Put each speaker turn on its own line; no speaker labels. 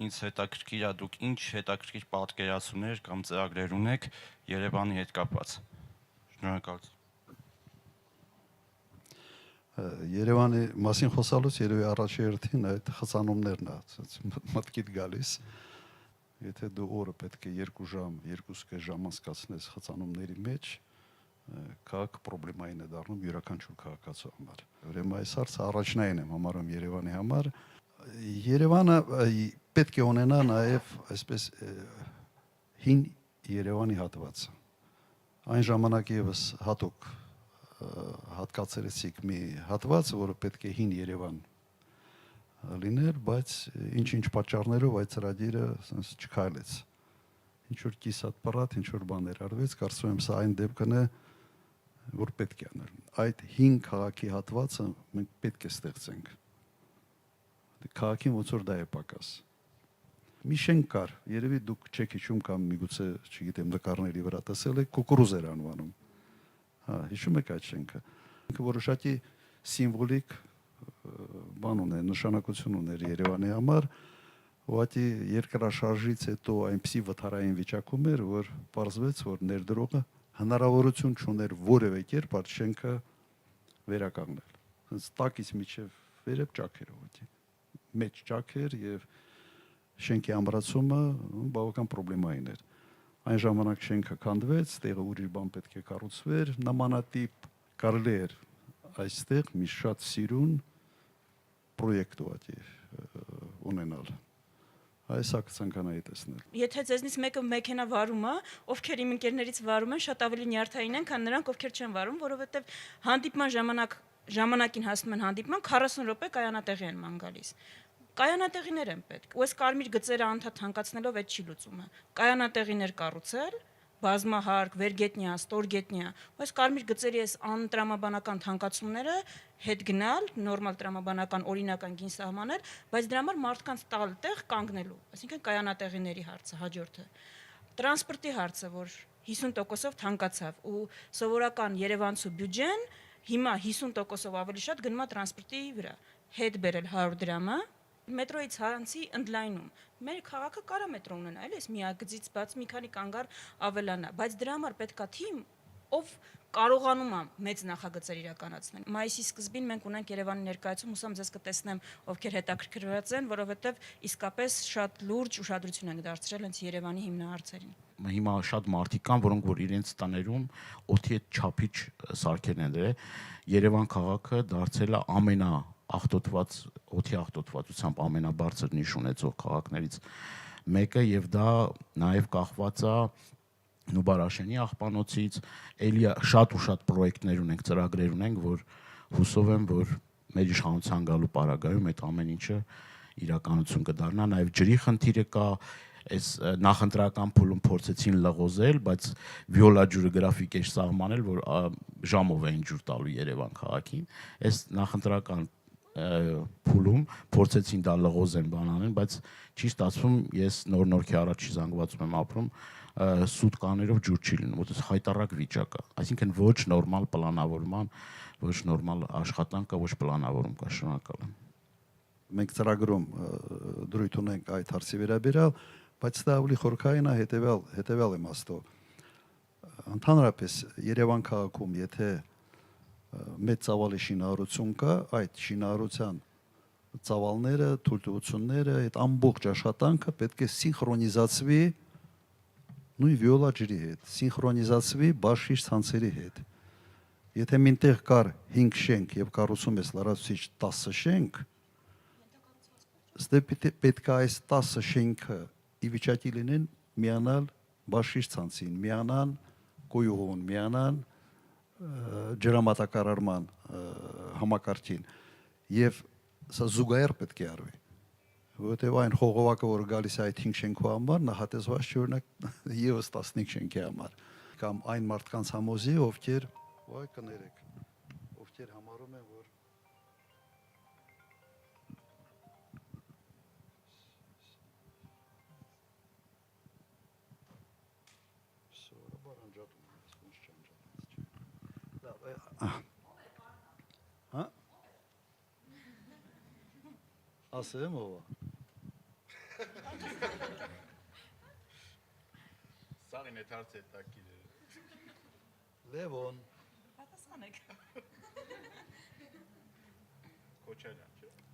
ինձ հետաքրքիր է դուք ինչ հետաքրքիր պատկերացումներ կամ ծրագրեր ունեք Երևանի հետ կապված։ Շնորհակալություն։
Երևանի մասին խոսալուց երևի առաջի հերթին այդ խցանումներն է մտքիդ գալիս։ Եթե դու օրը պետք է 2 ժամ, 2.5 ժամ անցկացնես խցանումների մեջ, քաղաք պրոբլեմային է դառնում յուրաքանչյուր քաղաքացու համար։ Ուրեմն այս հարցը առաջնային եմ համարում Երևանի համար։ Երևանը պետք է ունենա նաև այսպես հին Երևանի հատվածը։ Այն ժամանակ եւս հատուկ հատկացրեցիք մի հատված, որը պետք է հին Երևան լիներ, բայց ինչ-ինչ պատճառներով այդ ծրագիրը ասես չքայլեց։ Ինչ որ կիսատ պարատ, ինչ որ բաներ արվեց, կարծում եմ սա այն դեպքն է, որ պետք է անել։ Այդ հին քաղաքի հատվածը մենք պետք է ստեղծենք։ Քաղաքին ոնց որ դա է պակաս։ Մի շենք կար, երևի դուք չեք հիշում կամ միգուցե, չգիտեմ, նկարների վրա տեսել եք, Կուկուռուզ էր անվանում։ Հա, հիշում եք այդ շենքը։ Որոշակի սիմվոլիկ բան ուներ, նշանակություն ուներ Երևանի համար, ուղղակի երկրաշարժից հետո այնպիսի վթարային վիճակում էր, որ պարզվեց, որ ներդրողը հնարավորություն չուներ որևէ կերպ այդ շենքը վերականգնել։ Հենց տակից միջև վերև ճաք էր ուղղակի։ Մեջ ճաք էր եւ շենքի ամրացումը բավական պրոբլեմային էր։ Այն ժամանակ շենքը քանդվեց, տեղը ուրիշ բան պետք է կառուցվեր, նմանատիպ կարելի էր այստեղ մի շատ սիրուն պրոյեկտ ունենալ։ Այսա կցանկանայի տեսնել։
Եթե ձեզնից մեկը մեքենա վարում է, ովքեր իմ ընկերներից վարում են, շատ ավելի նյարդային են, քան նրանք, ովքեր չեն վարում, որովհետև հանդիպման ժամանակին հասնում են հանդիպման, 40 րոպե կայանատեղի են ման գալիս։ Կայանատեղիներ են պետք։ Ու այս կարմիր գծերը անդադ թանկացնելով այդ չի լուծումը։ Կայանատեղիներ կառուցել, բազմահարկ, վերգետնյա, ստորգետնյա, այս կարմիր գծերի այս անտրամաբանական թանկացումները հետ գնալ, նորմալ տրամաբանական օրինական գին սահմանել, բայց դրա համար մարդկանց տալ տեղ կանգնելու, այսինքն կայանատեղիների հարցը հաջորդը։ Տրանսպորտի հարցը, որ 50%-ով թանկացավ ու սովորական երևանցու բյուջեն հիմա 50%-ով ավելի շատ գնում է տրանսպորտի վրա։ Հետ բերել 100 դրամը մետրոյից հանցի ընդլայնում։ Մեր քաղաքը կարա մետրո ունենա, այլ էս միագծից բաց մի քանի կանգար ավելանա, բայց դրա համար պետքա թիմ, ով կարողանում է մեծ նախագծեր իրականացնել։ Մայիսի սկզբին մենք ունենք Երևանի ներկայացում, հուսամ ձեզ կտեսնեմ, ովքեր հետաքրքրված են, որովհետև իսկապես շատ լուրջ ուշադրություն ենք դարձրել հենց Երևանի հիմնահարցերին։
Հիմա շատ մարդիկ կան, որոնք որ իրենց տաներում օդի այդ չափիչ սարքերն են դրել։ Երևան քաղաքը դարձել է ամենաաղտոտված օդի աղտոտվածությամբ ամենաբարձր նիշ ունեցող քաղաքներից մեկը, եւ դա նաեւ կախված է Նուբարաշենի աղբանոցից, էլի շատ ու շատ պրոյեկտներ ունենք, ծրագրեր ունենք, որ հուսով եմ, որ մեր իշխանության գալու պարագայում այդ ամեն ինչը իրականություն կդառնա, նաեւ ջրի խնդիրը կա, այս նախընտրական փուլում փորձեցին լղոզել, բայց վիոլա ջուրը գրաֆիկ է սահմանել, որ ժամով էին ջուր տալու Երևան քաղաքին, այս նախընտրական փուլում փորձեցին դա լղոզեն բանանեն, բայց չի ստացվում, ես նոր-նորքի առաջի զանգվածում եմ ապրում, սուտկաներով ջուր չի լինում, որտեղ հայտարարակ վիճակ է, այսինքն ոչ նորմալ պլանավորման, ոչ նորմալ աշխատանք կա, ոչ պլանավորում կա, շնորհակալ եմ։
Մենք ծրագրում դրույթ ունենք այդ հարցի վերաբերյալ, բայց դա ավելի խորքային է հետևյալ իմաստով։ Ընդհանրապես Երևան քաղաքում, եթե մեծ ծավալի շինարարություն կա, այդ շինարարության ծավալները, թույլտվությունները, այդ ամբողջ աշխատանքը պետք է սինխրոնիզացվի նույն վիոլա ջրի հետ, սինխրոնիզացվի բաշխիչ ցանցերի հետ։ Եթե մինտեղ կար 5 շենք եւ կառուցում ես լրացուցիչ 10 շենք, պետք է այս 10 շենքը ի վիճակի լինեն միանալ բաշխիչ ցանցին, միանան գոյուղուն, միանան ջրամատակարարման համակարգին եւ սա զուգահեռ պետք է արվի, որովհետեւ այն խողովակը, որ գալիս է այդ 5 շենքու համար, նախատեսված չէ օրինակ եւս 15 շենքի համար, կամ այն մարդկանց համոզի, ովքեր համարում են, որ ասեմ ով
Սաղին այդ հարցը հետաքրքիր է։
Լևոն,
Պատասխանեք։
Քոչարյան, չէ՞։